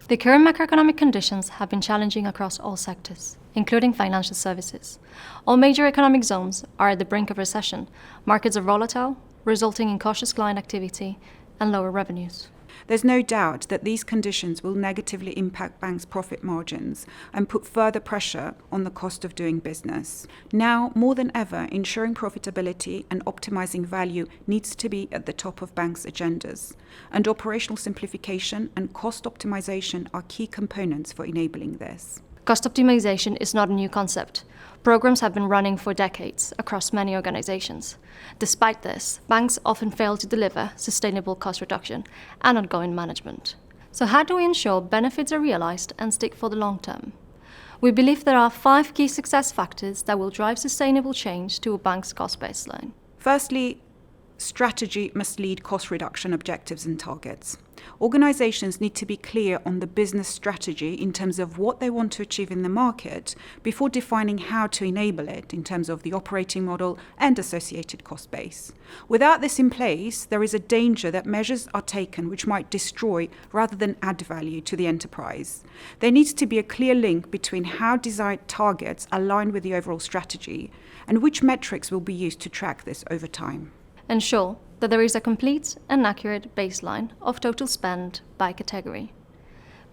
The current macroeconomic conditions have been challenging across all sectors, including financial services. All major economic zones are at the brink of recession. Markets are volatile, resulting in cautious client activity and lower revenues. There's no doubt that these conditions will negatively impact banks' profit margins and put further pressure on the cost of doing business. Now, more than ever, ensuring profitability and optimising value needs to be at the top of banks' agendas, and operational simplification and cost optimisation are key components for enabling this. Cost optimization is not a new concept. Programs have been running for decades across many organizations. Despite this, banks often fail to deliver sustainable cost reduction and ongoing management. So how do we ensure benefits are realized and stick for the long term? We believe there are 5 key success factors that will drive sustainable change to a bank's cost baseline. Firstly, strategy must lead cost reduction objectives and targets. Organizations need to be clear on the business strategy in terms of what they want to achieve in the market before defining how to enable it in terms of the operating model and associated cost base. Without this in place, there is a danger that measures are taken which might destroy rather than add value to the enterprise. There needs to be a clear link between how desired targets align with the overall strategy and which metrics will be used to track this over time. Ensure that there is a complete and accurate baseline of total spend by category.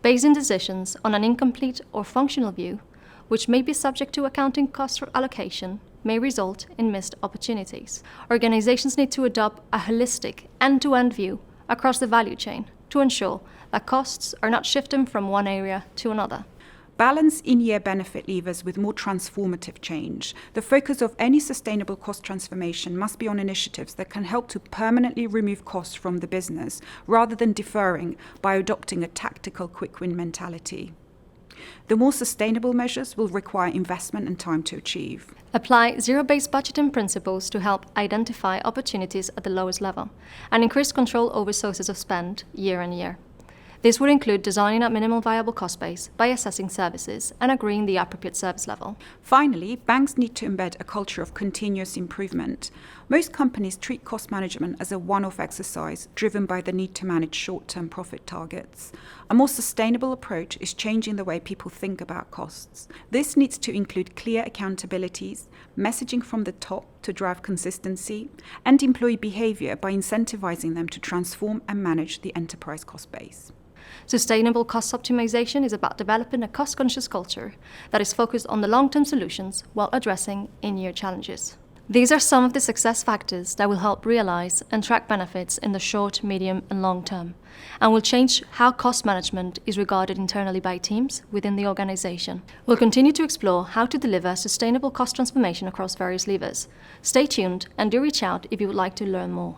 Basing decisions on an incomplete or functional view, which may be subject to accounting cost allocation, may result in missed opportunities. Organizations need to adopt a holistic end-to-end view across the value chain to ensure that costs are not shifting from one area to another. Balance in-year benefit levers with more transformative change. The focus of any sustainable cost transformation must be on initiatives that can help to permanently remove costs from the business rather than deferring by adopting a tactical quick-win mentality. The more sustainable measures will require investment and time to achieve. Apply zero-based budgeting principles to help identify opportunities at the lowest level and increase control over sources of spend year on year. This would include designing a minimal viable cost base by assessing services and agreeing the appropriate service level. Finally, banks need to embed a culture of continuous improvement. Most companies treat cost management as a one-off exercise driven by the need to manage short-term profit targets. A more sustainable approach is changing the way people think about costs. This needs to include clear accountabilities, messaging from the top to drive consistency, and employee behavior by incentivizing them to transform and manage the enterprise cost base. Sustainable cost optimization is about developing a cost-conscious culture that is focused on the long-term solutions while addressing in-year challenges. These are some of the success factors that will help realize and track benefits in the short, medium, and long term, and will change how cost management is regarded internally by teams within the organization. We'll continue to explore how to deliver sustainable cost transformation across various levers. Stay tuned and do reach out if you would like to learn more.